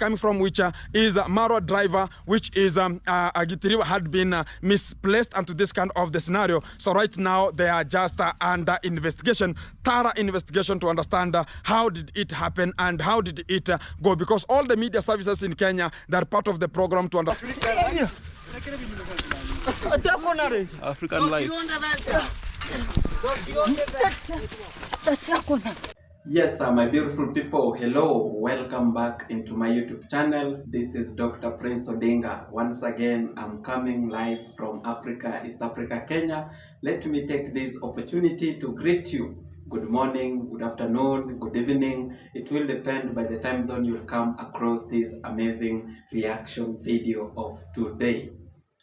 coming from, which is Marwa driver, which is Gitiri had been misplaced into this kind of the scenario. So right now they are just under investigation, thorough investigation, to understand how did it happen and how did it go, because all the media services in Kenya, they're part of the program to understand. African life. Yes, my beautiful people, hello, welcome back into my YouTube channel. This is Dr. Prince Odinga. Once again, I'm coming live from Africa, East Africa, Kenya. Let me take this opportunity to greet you. Good morning, good afternoon, good evening. It will depend by the time zone you'll come across this amazing reaction video of today.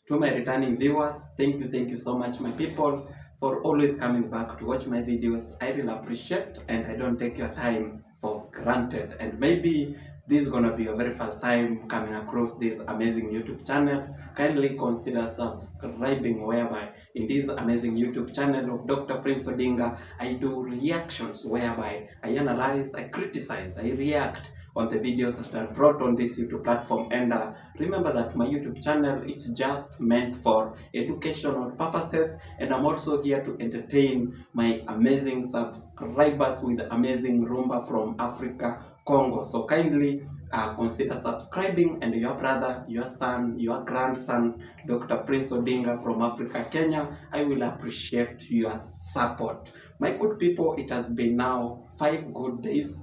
To my returning viewers, thank you so much, my people, for always coming back to watch my videos. I really appreciate, and I don't take your time for granted. And maybe this is gonna be your very first time coming across this amazing YouTube channel. Kindly consider subscribing, whereby in this amazing YouTube channel of Dr. Prince Odinga, I do reactions whereby I analyze, I criticize, I react on the videos that are brought on this YouTube platform. And remember that my YouTube channel is just meant for educational purposes, and I'm also here to entertain my amazing subscribers with amazing rumba from Africa, Congo. So kindly consider subscribing, and your brother, your son, your grandson, Dr. Prince Odinga from Africa, Kenya, I will appreciate your support. My good people, it has been now 5 good days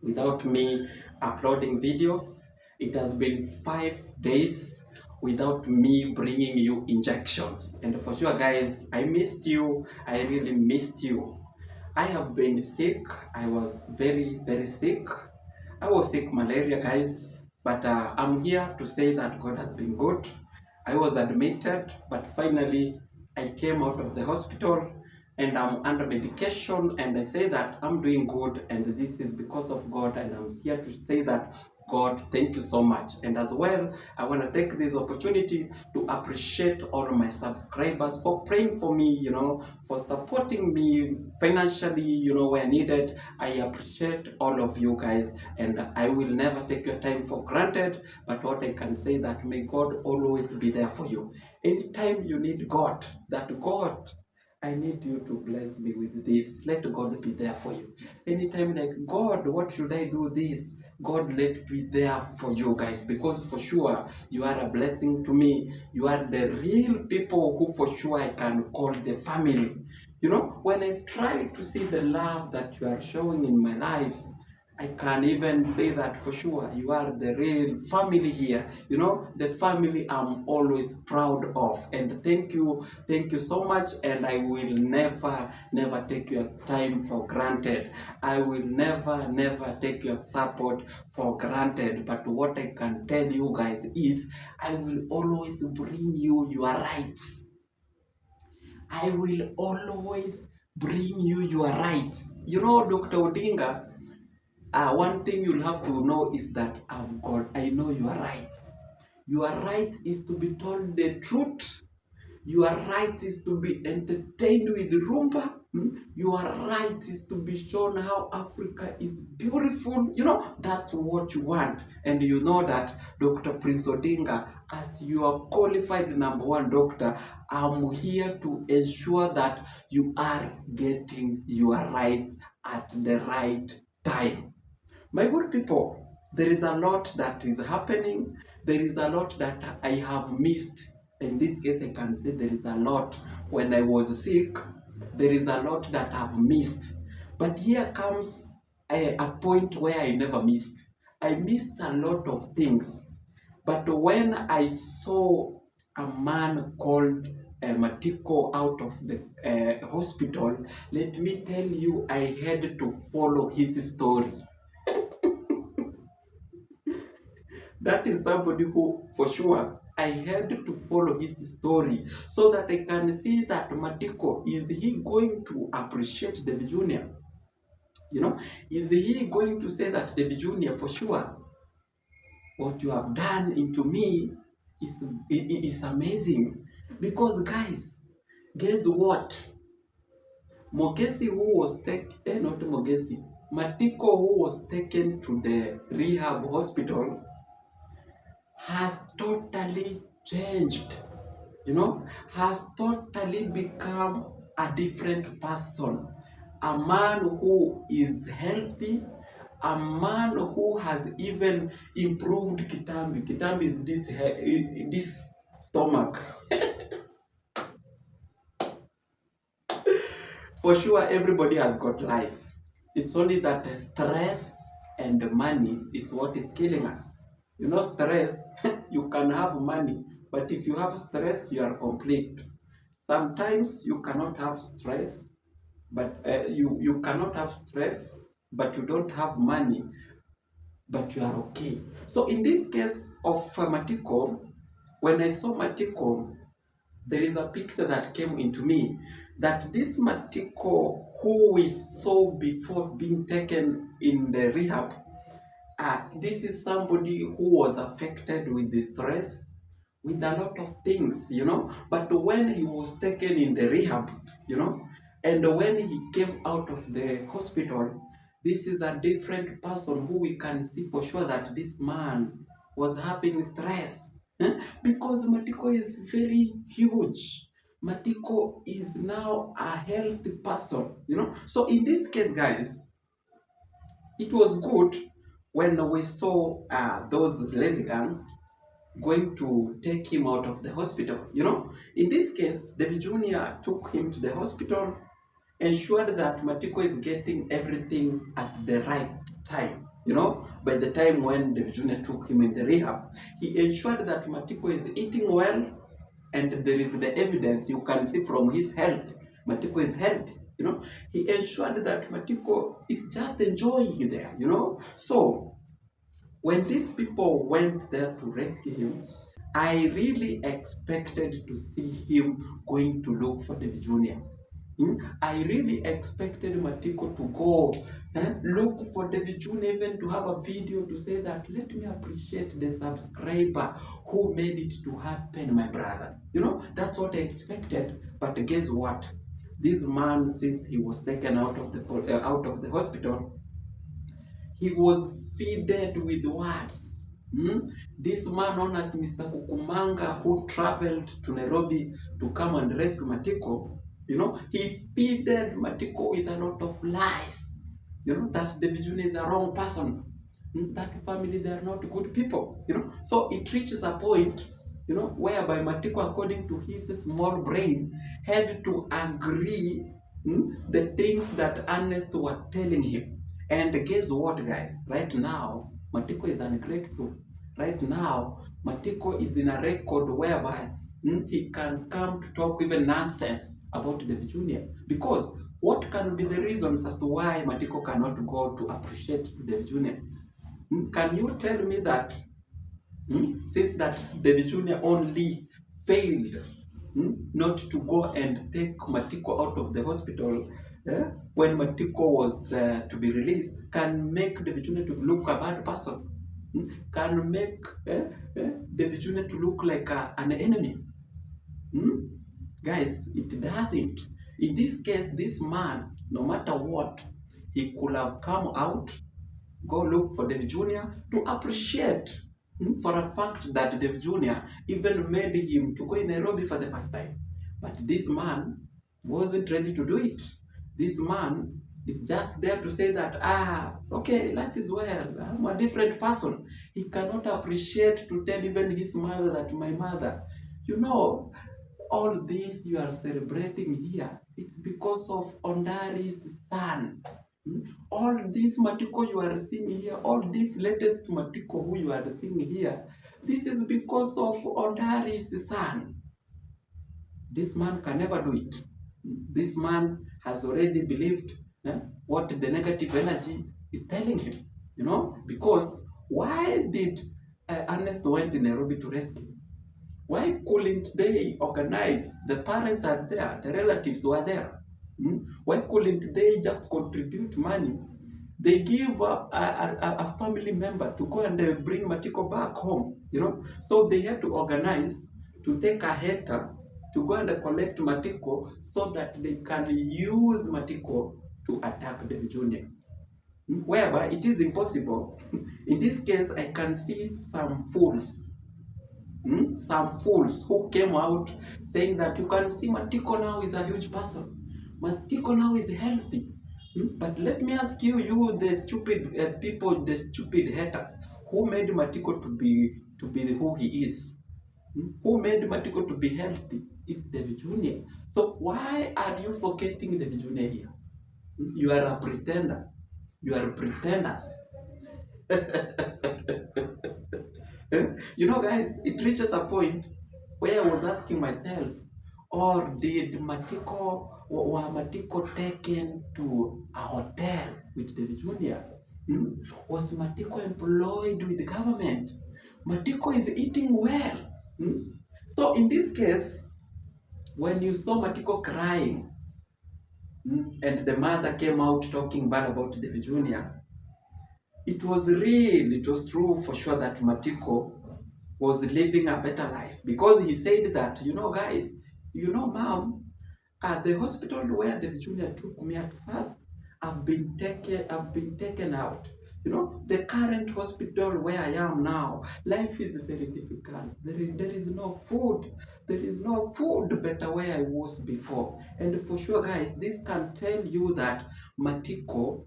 without me uploading videos. It has been 5 days without me bringing you injections. And for sure, guys, I missed you. I really missed you. I have been sick. I was very sick. I was sick malaria, guys. But I'm here to say that God has been good. I was admitted, but finally I came out of the hospital, and I'm under medication, and I say that I'm doing good, and this is because of God. And I'm here to say that, God, thank you so much. And as well, I want to take this opportunity to appreciate all my subscribers for praying for me, you know, for supporting me financially, you know, where needed. I appreciate all of you guys, and I will never take your time for granted. But what I can say, that may God always be there for you. Anytime you need God, that God, I need you to bless me with this. Let God be there for you. Anytime, like, God, what should I do this? God, let be there for you guys, because for sure you are a blessing to me. You are the real people who for sure I can call the family. You know, when I try to see the love that you are showing in my life, I can even say that for sure you are the real family here. You know, the family I'm always proud of. And thank you so much. And I will never take your time for granted. I will never take your support for granted. But what I can tell you guys is, I will always bring you your rights. I will always bring you your rights. You know, Dr. Odinga, one thing you'll have to know is that I know your rights. Your right is to be told the truth. Your right is to be entertained with rumba. Your right is to be shown how Africa is beautiful. You know, that's what you want. And you know that, Dr. Prince Odinga, as you are qualified #1 doctor, I'm here to ensure that you are getting your rights at the right time. My good people, there is a lot that is happening. There is a lot that I have missed. In this case, I can say there is a lot when I was sick. There is a lot that I've missed. But here comes a point where I never missed. I missed a lot of things. But when I saw a man called Matiko out of the hospital, let me tell you, I had to follow his story. That is somebody who, for sure, I had to follow his story so that I can see that Matiko, is he going to appreciate davyjnr? You know, is he going to say that davyjnr, for sure, what you have done into me is amazing? Because guys, guess what? Mogesi, who was not Mogesi, Matiko, who was taken to the rehab hospital, has totally changed, has totally become a different person. A man who is healthy, a man who has even improved Kitambi. Kitambi is this stomach. For sure, everybody has got life. It's only that stress and money is what is killing us. Stress, you can have money, but if you have stress, you are complete. Sometimes you cannot have stress, but you cannot have stress, but you don't have money, but you are okay. So in this case of Matiko, when I saw Matiko, there is a picture that came into me that this Matiko who we saw before being taken in the rehab, this is somebody who was affected with the stress, with a lot of things, But when he was taken in the rehab, and when he came out of the hospital, this is a different person who we can see for sure that this man was having stress. Because Matiko is very huge. Matiko is now a healthy person, So in this case, guys, it was good when we saw those lazy gangs going to take him out of the hospital. In this case, David Jr. took him to the hospital, ensured that Matiko is getting everything at the right time. By the time when David Jr. took him in the rehab, he ensured that Matiko is eating well, and there is the evidence you can see from his health. Matiko is healthy. He ensured that Matiko is just enjoying there. So when these people went there to rescue him, I really expected to see him going to look for David Jr. I really expected Matiko to go look for David Jr. even to have a video to say that, let me appreciate the subscriber who made it to happen, my brother. That's what I expected. But guess what? This man, since he was taken out of the hospital, he was feeded with words. This man known as Mr. Kukumanga, who traveled to Nairobi to come and rescue Matiko, he feeded Matiko with a lot of lies. That David Jr. is a wrong person. That family, they are not good people. So it reaches a point, whereby Matiko, according to his small brain, had to agree the things that Ernest were telling him. And guess what, guys? Right now, Matiko is ungrateful. Right now, Matiko is in a record whereby he can come to talk even nonsense about David Jr. Because what can be the reasons as to why Matiko cannot go to appreciate David Jr.? Can you tell me that since that David Jr. only failed not to go and take Matiko out of the hospital when Matiko was to be released, can make David Jr. to look a bad person? Can make David Jr. to look like an enemy? Guys, it doesn't. In this case, this man, no matter what, he could have come out, go look for David Jr. to appreciate for a fact that David Jr. even made him to go in Nairobi for the first time. But this man wasn't ready to do it. This man is just there to say that, okay, life is well, I'm a different person. He cannot appreciate to tell even his mother that, my mother, all this you are celebrating here, it's because of Ondari's son. All this Matiko you are seeing here, all this latest Matiko who you are seeing here, this is because of Ondari's son. This man can never do it. This man has already believed what the negative energy is telling him. Because why did Ernest went in Nairobi to rescue? Why couldn't they organize? The parents are there, the relatives were there. Why couldn't they just contribute money? They give a family member to go and bring Matiko back home, So they had to organize to take a hater to go and collect Matiko so that they can use Matiko to attack David Jr. whereby it is impossible. In this case, I can see some fools. Some fools who came out saying that you can see Matiko now is a huge person. Matiko now is healthy. But let me ask you, the stupid people, the stupid haters, who made Matiko to be who he is? Who made Matiko to be healthy? It's David Jr. So why are you forgetting David Jr. here? You are a pretender. You are pretenders. You know, guys, it reaches a point where I was asking myself, or did Matiko, were Matiko taken to a hotel with David Jr.? Was Matiko employed with the government? Matiko is eating well. So in this case, when you saw Matiko crying, and the mother came out talking bad about David Jr., it was real, it was true for sure that Matiko was living a better life, because he said that, you know, guys, you know, mom, at the hospital where David Jr. took me at first, I've been taken out. You know, the current hospital where I am now, life is very difficult. There is no food. There is no food better where I was before. And for sure, guys, this can tell you that Matiko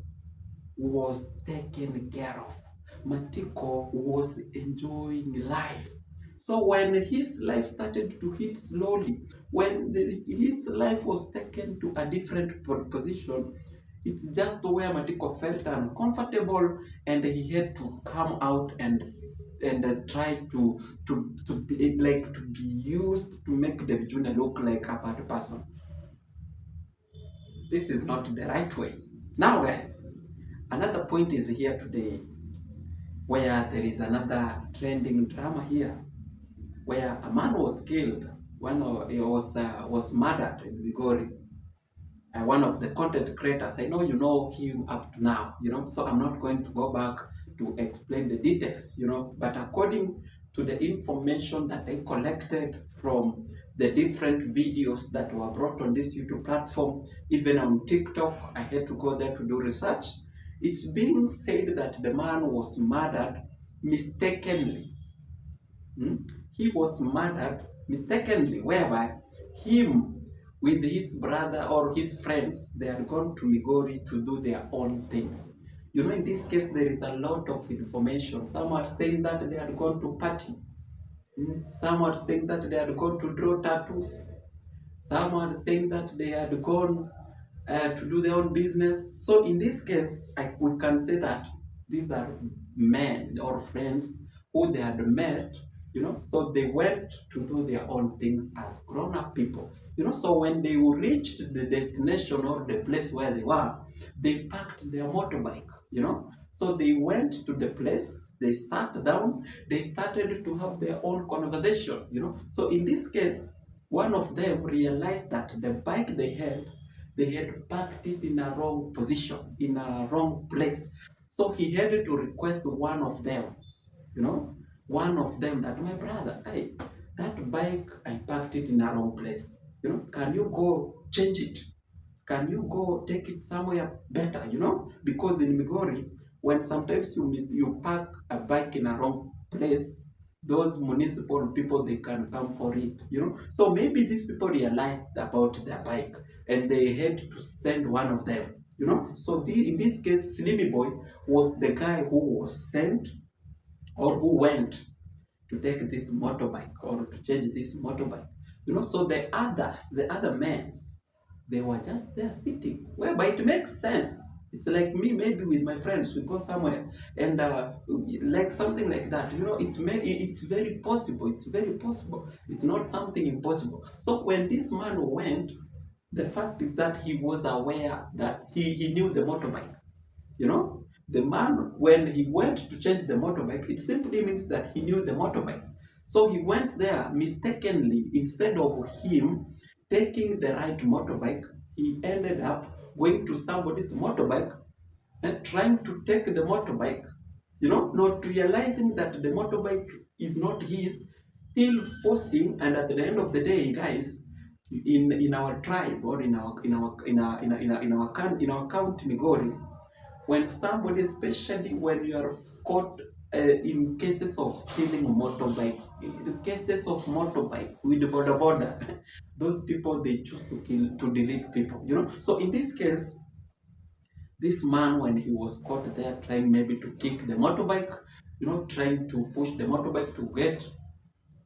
was taken care of. Matiko was enjoying life. So when his life started to hit slowly, when his life was taken to a different position, it's just where Matiko felt uncomfortable, and he had to come out and try to be used to make David Jr. look like a bad person. This is not the right way. Now, guys, another point is here today, where there is another trending drama here, where a man was killed. He was murdered in Migori. One of the content creators, I know you know him up to now, you know, so I'm not going to go back to explain the details, you know, but according to the information that I collected from the different videos that were brought on this YouTube platform, even on TikTok, I had to go there to do research. It's being said that the man was murdered mistakenly. He was murdered mistakenly, whereby him with his brother or his friends, they had gone to Migori to do their own things. You know, in this case, there is a lot of information. Some are saying that they had gone to party. Some are saying that they had gone to draw tattoos. Some are saying that they had gone to do their own business. So in this case, we can say that these are men or friends who they had met, you know, so they went to do their own things as grown-up people, you know. So when they reached the destination or the place where they were, they parked their motorbike, you know. So they went to the place, they sat down, they started to have their own conversation, you know. So in this case, one of them realized that the bike they had parked it in a wrong position, in a wrong place. So he had to request one of them, you know, one of them, that, my brother, hey, that bike, I parked it in a wrong place. You know, can you go change it? Can you go take it somewhere better, you know? Because in Migori, when sometimes you park a bike in a wrong place, those municipal people, they can come for it, you know. So maybe these people realized about their bike and they had to send one of them, you know. So in this case, Slimy Boy was the guy who was sent or who went to take this motorbike or to change this motorbike, you know. So the other men, they were just there sitting, whereby it makes sense. It's like me, maybe with my friends, we go somewhere and like something like that, you know. It's very possible. It's very possible. It's not something impossible. So when this man went, the fact is that he was aware that he knew the motorbike, you know. The man, when he went to change the motorbike, it simply means that he knew the motorbike. So he went there mistakenly. Instead of him taking the right motorbike, he ended up going to somebody's motorbike and trying to take the motorbike, you know, not realizing that the motorbike is not his, still forcing. And at the end of the day, guys, in our tribe or in our county Migori, When somebody, especially when you are caught in cases of stealing motorbikes, in cases of motorbikes with the border, those people, they choose to kill, to delete people, you know. So in this case, this man, when he was caught there trying maybe to kick the motorbike, you know, trying to push the motorbike to get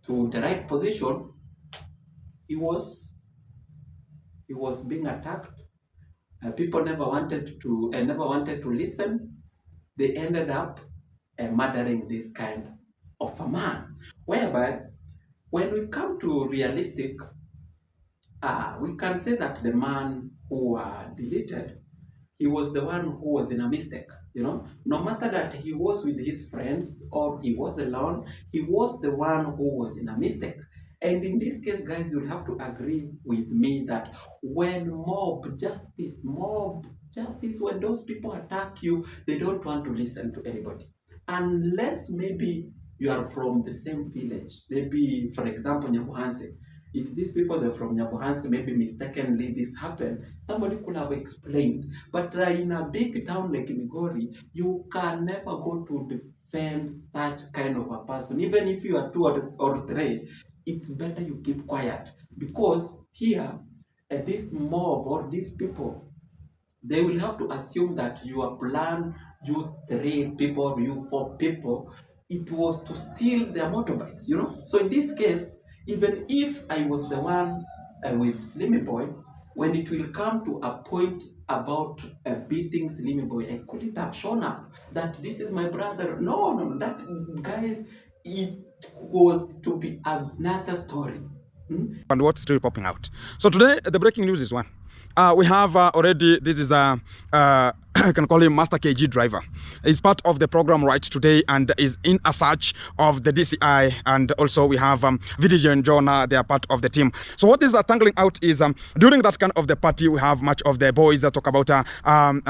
to the right position, he was being attacked. People never wanted to listen. They ended up murdering this kind of a man. Whereby, when we come to realistic, we can say that the man who deleted, he was the one who was in a mistake. You know, no matter that he was with his friends or he was alone, he was the one who was in a mistake. And in this case, guys, you'll have to agree with me that when mob justice, when those people attack you, they don't want to listen to anybody. Unless maybe you are from the same village. Maybe, for example, Nyabuhanse. If these people are from Nyabuhanse, maybe mistakenly this happened, somebody could have explained. But in a big town like Migori, you can never go to defend such kind of a person. Even if you are two or three, it's better you keep quiet. Because here, this mob or these people, they will have to assume that your plan, you three people, you four people, it was to steal their motorbikes, you know. So in this case, even if I was the one with Slimmy Boy, when it will come to a point about beating Slimmy Boy, I couldn't have shown up that this is my brother. No, that, guys, it was to be another story. And what's still popping out. So today, the breaking news is one. We have already, this is a, I can call him Master KG driver. He's part of the program right today and is in a search of the DCI. And also we have VDJ and Jonah, they are part of the team. So what is tangling out is during that kind of the party, we have much of the boys that talk about a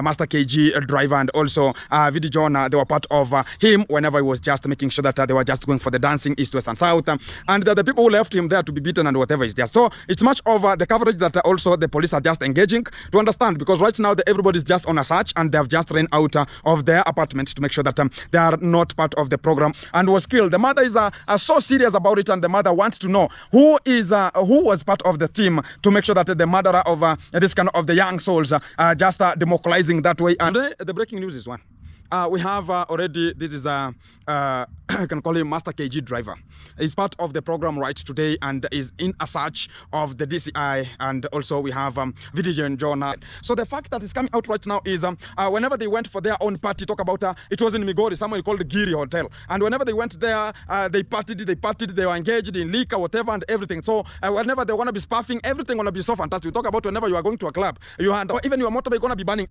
Master KG driver and also VDJ Jonah. They were part of him whenever he was just making sure that they were just going for the dancing east, west and south. And the people who left him there to be beaten and whatever is there. So it's much of the coverage that also the police are just engaging to understand, because right now everybody's just on a search and they have just ran out of their apartment to make sure that they are not part of the program and was killed. The mother is so serious about it, and the mother wants to know who was part of the team to make sure that the murderer of this kind of the young souls just democratizing that way. And today, the breaking news is one. We have already, this is a, I can call him Master KG driver. He's part of the program right today and is in a search of the DCI. And also we have VDJ and Jonah. So the fact that is coming out right now is whenever they went for their own party, talk about it was in Migori, somewhere called the Giri Hotel. And whenever they went there, they partied, they were engaged in liquor, whatever and everything. So whenever they want to be spaffing, everything want to be so fantastic. We talk about whenever you are going to a club, or even your motorbike going to be burning.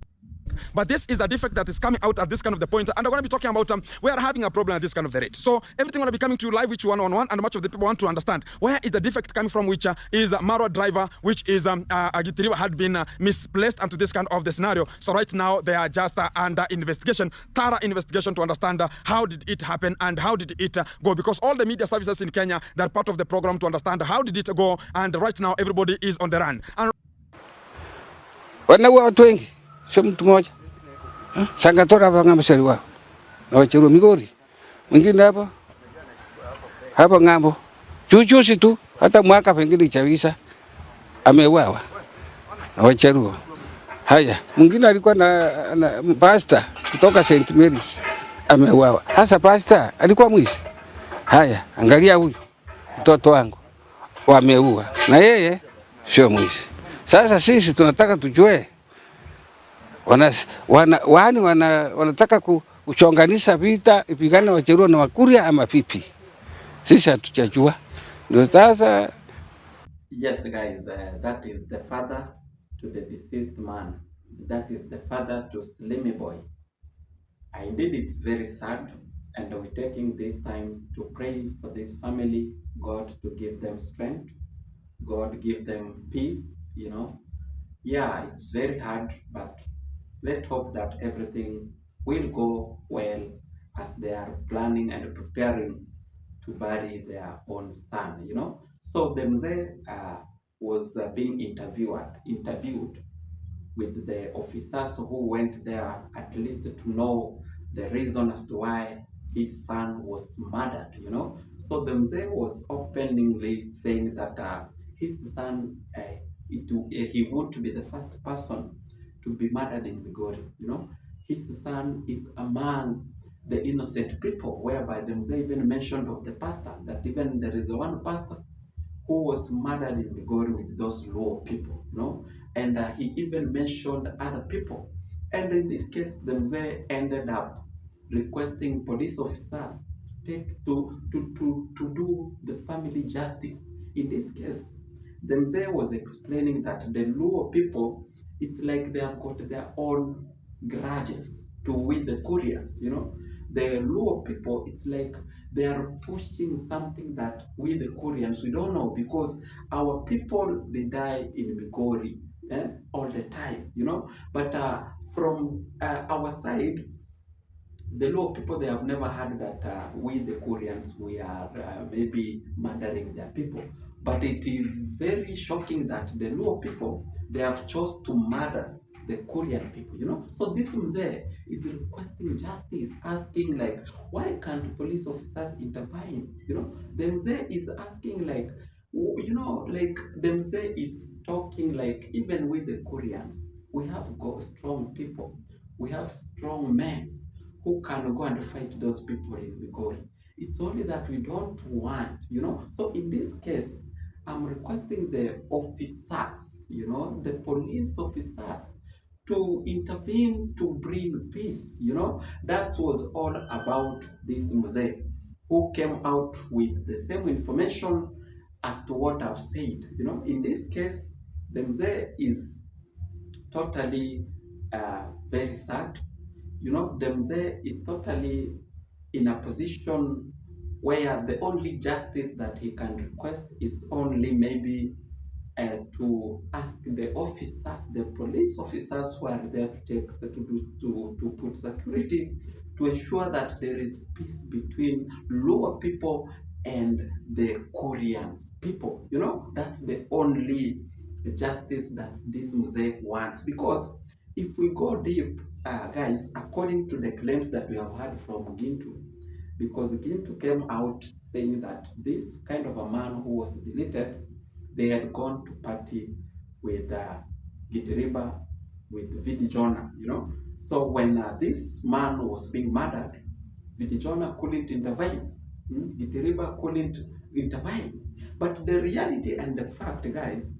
But this is the defect that is coming out at this kind of the point, and I'm going to be talking about we are having a problem at this kind of the rate. So everything going to be coming to you live, which one-on-one, and much of the people want to understand where is the defect coming from, which is Marwa driver, which is Agitiriwa had been misplaced into this kind of the scenario. So right now they are just under investigation, thorough investigation to understand how did it happen and how did it go, because all the media services in Kenya, they're part of the program to understand how did it go, and right now everybody is on the run. And sio mtu mmoja sangatora hapa ng'ambo seliwa na wacheru Migori, mwingine hapa ng'ambo chuchusi tu, hata mwaka pengine Chavisa ameuawa na wacheru. Haya, mwingine alikuwa na pastor kutoka St Mary's ameuawa. Hasa pastor alikuwa mwizi. Haya, angalia huyu mtoto wangu wameua na yeye sio mwizi. Sasa sisi tunataka tujue wanataka kuchonganisha vita ipigane Wacheruo na Wakuria ama vipi? Sisi hatujajua. Ndio sasa. Yes guys, that is the father to the deceased man. That is the father to Slimmy Boy. Indeed, it's very sad, and we're taking this time to pray for this family. God to give them strength. God give them peace, you know. Yeah, it's very hard, but let's hope that everything will go well as they are planning and preparing to bury their own son, you know. So the mzee was being interviewed with the officers who went there, at least to know the reason as to why his son was murdered, you know. So the mzee was openly saying that his son, he won't be the first person to be murdered in Migori, you know. His son is among the innocent people, whereby the mzee even mentioned of the pastor, that even there is one pastor who was murdered in Migori with those Luo people, you know, and he even mentioned other people. And in this case, the mzee ended up requesting police officers to do the family justice. In this case, the mzee was explaining that the Luo people, it's like they have got their own grudges to we the Koreans, you know. The Luo people, it's like they are pushing something that we the Koreans, we don't know, because our people, they die in Migori all the time, you know. But from our side, the Luo people, they have never heard that we the Koreans, we are maybe murdering their people. But it is very shocking that the Luo people, they have chose to murder the Korean people, you know. So this mzee is requesting justice, asking like, why can't police officers intervene? You know, the mzee is asking like, you know, like the mzee is talking like, even with the Koreans, we have got strong people, we have strong men who can go and fight those people in Migori. It's only that we don't want, you know. So in this case, I'm requesting the officers, you know, the police officers, to intervene to bring peace, you know. That was all about this mzee, who came out with the same information as to what I've said, you know. In this case, the mzee is totally very sad, you know. The mzee is totally in a position where the only justice that he can request is only maybe to ask the officers, the police officers who are there to take to put security, to ensure that there is peace between lower people and the Korean people. You know, that's the only justice that this mzee wants. Because if we go deep, guys, according to the claims that we have heard from Gintu, because Gintu came out saying that this kind of a man who was deleted, they had gone to party with Gitiriba, with Vidijona, you know. So when this man was being murdered, Vidijona couldn't intervene. Gitiriba couldn't intervene. But the reality and the fact, guys,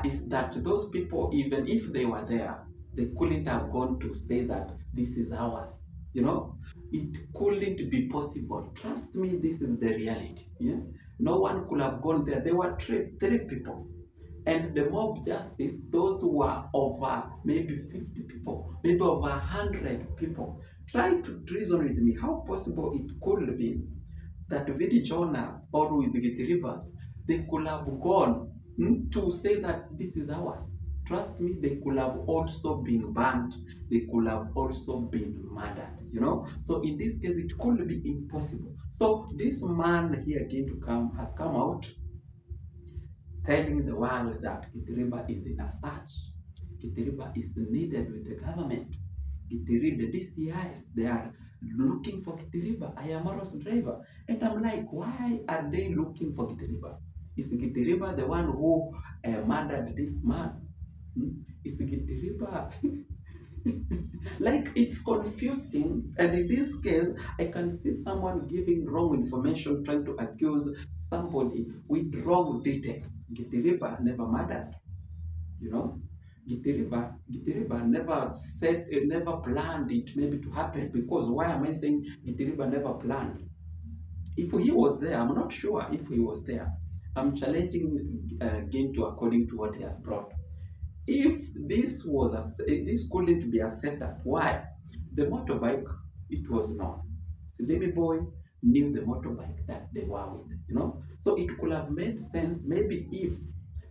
is that those people, even if they were there, they couldn't have gone to say that this is ours, you know. It couldn't be possible. Trust me, this is the reality. Yeah, no one could have gone there. There were three people, and the mob justice, those who were over maybe 50 people, maybe over 100 people. Try to reason with me how possible it could be that Vidijona or with Gitiriba, they could have gone to say that this is ours. Trust me, they could have also been banned. They could have also been murdered, you know. So in this case, it could be impossible. So this man here has come out telling the world that Gitiriba is in a search. Gitiriba is needed with the government. Gitiriba, the DCIs, they are looking for Gitiriba. I am Aros driver. And I'm like, why are they looking for Gitiriba? Is Gitiriba the one who murdered this man? Is Gitiriba? Like, it's confusing. And in this case, I can see someone giving wrong information, trying to accuse somebody with wrong details. Gitiriba never murdered, you know. Gitiriba never said, never planned it maybe to happen. Because why am I saying Gitiriba never planned? If he was there, I'm not sure if he was there. I'm challenging Gintu according to what he has brought. If this this couldn't be a setup, why? The motorbike, it was known. Slimy Boy knew the motorbike that they were with, you know. So it could have made sense maybe if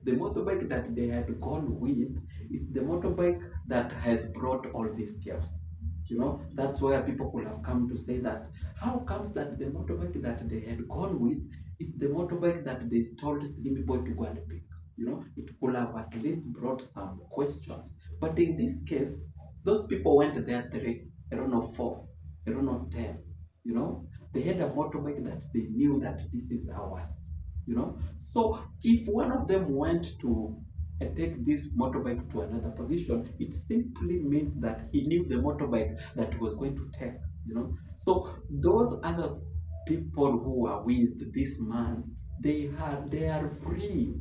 the motorbike that they had gone with is the motorbike that has brought all this chaos. You know, that's where people could have come to say that, how comes that the motorbike that they had gone with is the motorbike that they told Slimy Boy to go and pick? it could have at least brought some questions. But in this case, those people went there 3, I don't know, 4, I don't know, 10, they had a motorbike that they knew that this is ours, So if one of them went to take this motorbike to another position, it simply means that he knew the motorbike that he was going to take, So those other people who are with this man, they are free.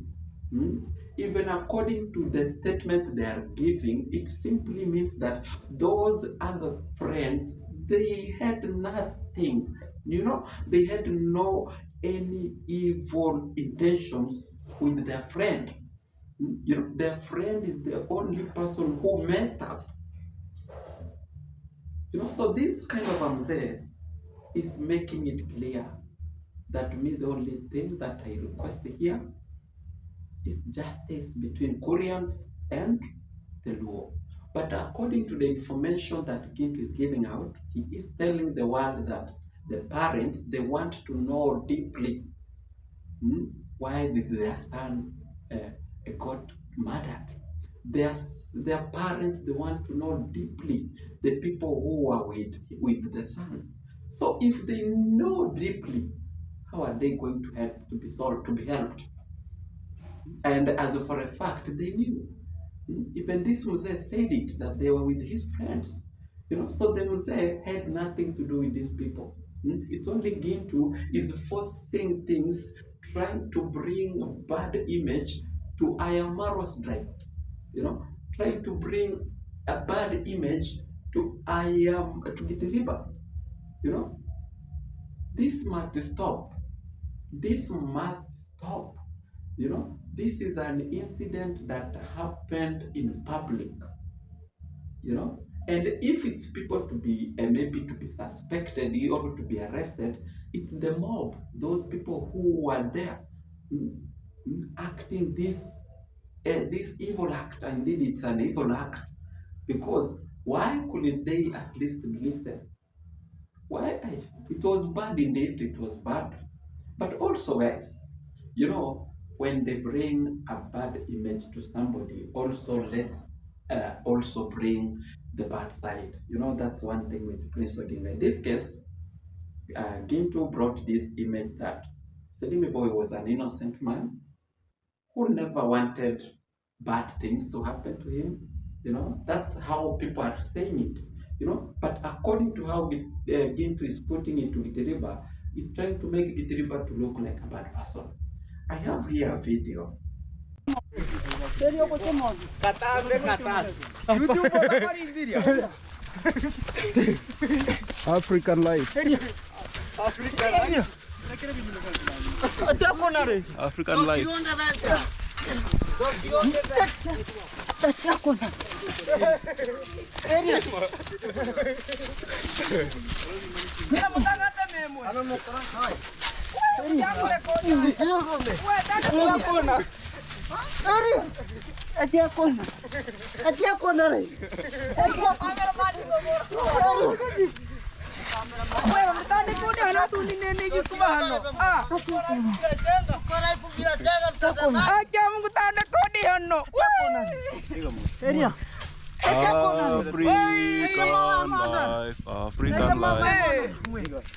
Even according to the statement they are giving, it simply means that those other friends, they had nothing, they had no any evil intentions with their friend. Their friend is the only person who messed up. So this kind of Amze is making it clear that me, the only thing that I request here is justice between Koreans and the Luo. But according to the information that Gimp is giving out, he is telling the world that the parents, they want to know deeply why did their son got murdered. Their parents, they want to know deeply the people who are with the son. So if they know deeply, how are they going to help to be solved, to be helped? And as for a fact, they knew. Even this Muse said it, that they were with his friends. So the Muse had nothing to do with these people. It's only Gintu is forcing things, trying to bring a bad image to Ayamaro's drive. Trying to bring a bad image to Gitiriba. This must stop. This must stop. This is an incident that happened in public, and if it's people to be maybe to be suspected or to be arrested, it's the mob, those people who were there acting this evil act. Indeed, it's an evil act, because why couldn't they at least listen? Why? It was bad, indeed, it was bad. But also, guys, when they bring a bad image to somebody, also let's also bring the bad side. That's one thing with Prince Odinga. In this case, Gintu brought this image that Selimi Boy was an innocent man who never wanted bad things to happen to him. That's how people are saying it. But according to how Gintu is putting it to Gitiriba, is trying to make Gitiriba to look like a bad person. I have here a video. African life. African life. African life.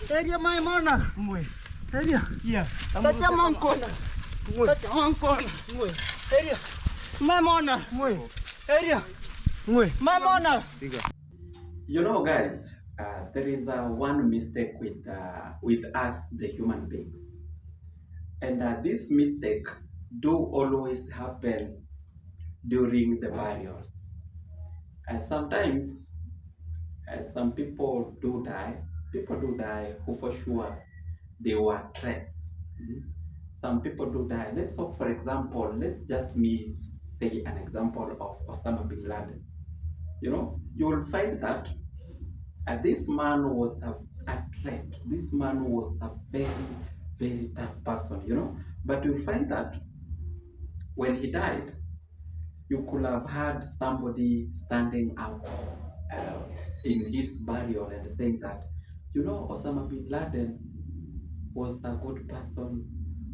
Area my mana. Area. Yeah. Tacha mankona. Tacha mankona. Area. My mana. Area. My mana. Guys, there is one mistake with us, the human beings, and this mistake do always happen during the burials. Sometimes some people do die. People do die who for sure they were threats. Some people do die. Let's talk, for example, let's just say an example of Osama bin Laden. You will find that this man was a threat. This man was a very, very tough person, But you'll find that when he died, you could have had somebody standing up in his burial and saying that, Osama bin Laden was a good person.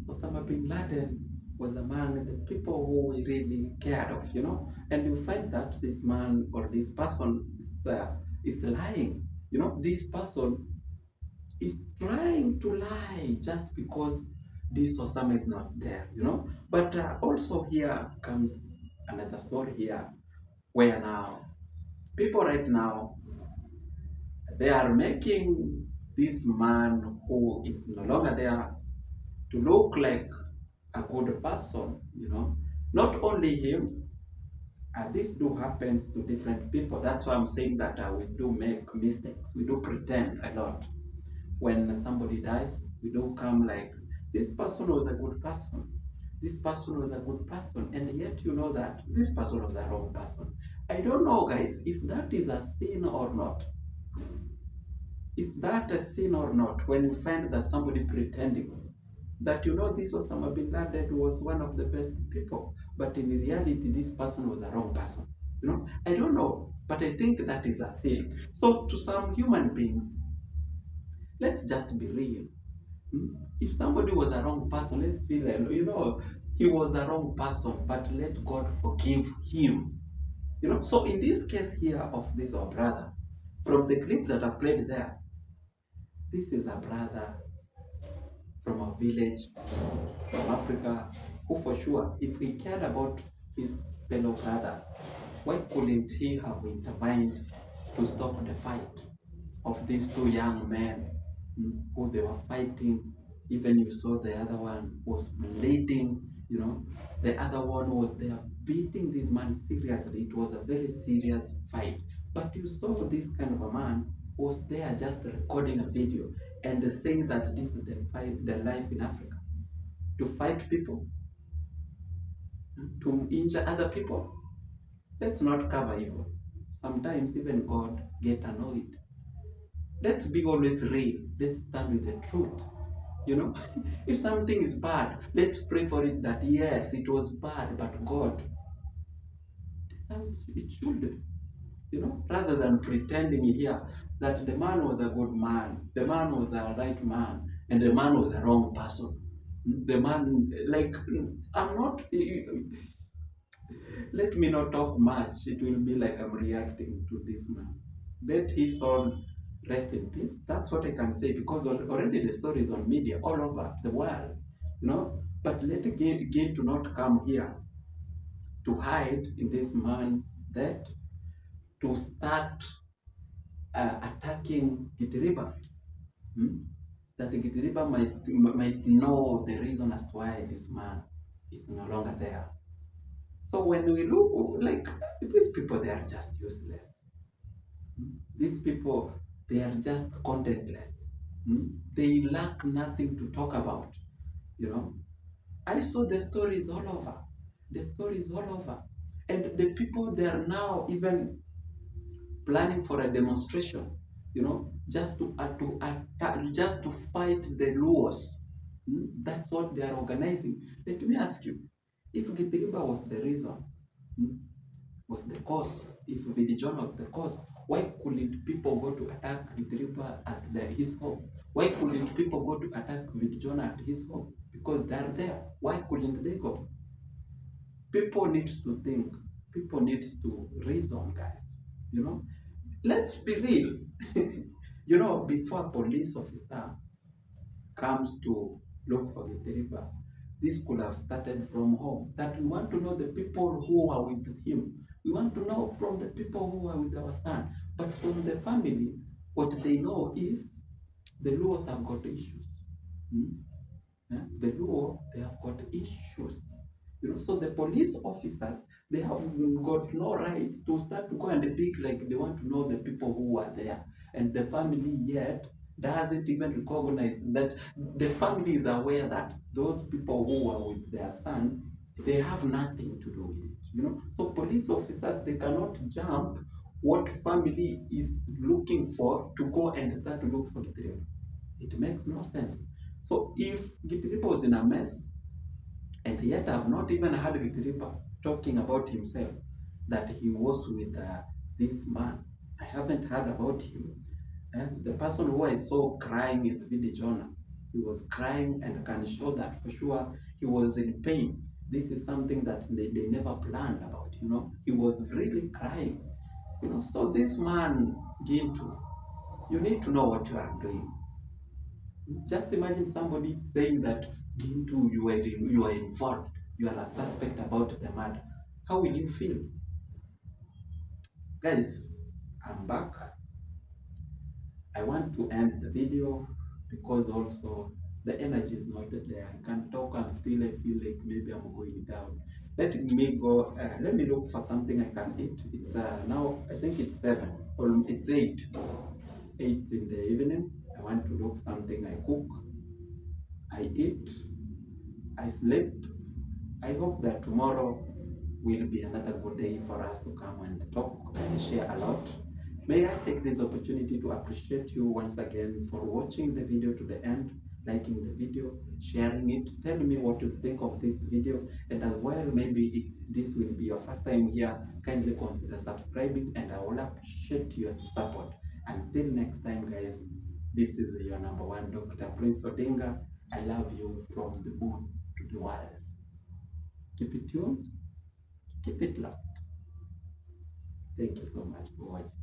Osama bin Laden was among the people who we really cared of, you know. And you find that this man or this person is lying, you know. This person is trying to lie just because this Osama is not there, you know. But also here comes another story here, where now people right now, they are making this man who is no longer there to look like a good person, you know. Not only him, this do happens to different people. That's why I'm saying that we do make mistakes. We do pretend a lot. When somebody dies, we do come like, this person was a good person. This person was a good person. And yet you know that this person was a wrong person. I don't know, guys, if that is a sin or not. Is that a sin or not when you find that somebody pretending that, you know, this Osama bin Laden was one of the best people, but in reality this person was a wrong person, you know? I don't know, but I think that is a sin. So to some human beings, let's just be real. If somebody was a wrong person, let's feel, you know, he was a wrong person, but let God forgive him, you know? So in this case here of this our brother, from the clip that I played there, this is a brother from a village, from Africa, who for sure, if he cared about his fellow brothers, why couldn't he have intervened to stop the fight of these two young men who they were fighting? Even you saw the other one was bleeding, you know, the other one was there beating this man seriously. It was a very serious fight. But you saw this kind of a man was there just recording a video and saying that this is the life in Africa. To fight people, to injure other people. Let's not cover evil. Sometimes even God get annoyed. Let's be always real. Let's stand with the truth. You know, if something is bad, let's pray for it that yes, it was bad, but God, that's how it should be. You know, rather than pretending here that the man was a good man, the man was a right man, and the man was a wrong person. The man, like, I'm not, let me not talk much. It will be like I'm reacting to this man. Let his soul rest in peace. That's what I can say, because already the story is on media all over the world, you know. But let again to not come here to hide in this man's death, to start attacking Gitiriba. That Gitiriba might know the reason as to why this man is no longer there. So when we look, like, these people, they are just useless. These people, they are just contentless. They lack nothing to talk about, you know. I saw the stories all over. The stories all over. And the people, they are now even planning for a demonstration, you know, just to fight the Luos. That's what they are organizing. Let me ask you, if Gitiriba was the reason, was the cause, if Vidijon was the cause, why couldn't people go to attack Gitiriba at his home? Why couldn't people go to attack Vidijon at his home? Because they're there. Why couldn't they go? People need to think. People need to reason, guys. You know, let's be real. You know, before a police officer comes to look for Gitiriba, this could have started from home. That we want to know the people who are with him. We want to know from the people who are with our son. But from the family, what they know is the Luos have got issues. The Luo, they have got issues. You know, so the police officers, they have got no right to start to go and dig like they want to know the people who are there. And the family yet doesn't even recognize that. The family is aware that those people who are with their son, they have nothing to do with it, you know. So police officers, they cannot jump what family is looking for to go and start to look for Gitiriba. It makes no sense. So if Gitiriba was in a mess, and yet I've not even heard Gitiriba talking about himself, that he was with this man. I haven't heard about him. And the person who I saw crying is Vidijon. He was crying, and I can show that for sure he was in pain. This is something that they never planned about, you know. He was really crying, you know. So this man, Gintu, you need to know what you are doing. Just imagine somebody saying that, Gintu, you are involved, you are a suspect about the murder. How will you feel? Guys, I'm back. I want to end the video because also the energy is not there. I can talk until I feel like maybe I'm going down. Let me go. Let me look for something I can eat. It's now I think it's 7 or it's 8. 8 in the evening. I want to look something I cook. I eat. I sleep. I hope that tomorrow will be another good day for us to come and talk and share a lot. May I take this opportunity to appreciate you once again for watching the video to the end, liking the video, sharing it, telling me what you think of this video, and as well, maybe if this will be your first time here, kindly consider subscribing, and I will appreciate your support. Until next time, guys, this is your number one, Dr. Prince Odinga. I love you from the moon to the world. Keep it tuned, keep it locked. Thank you so much for watching.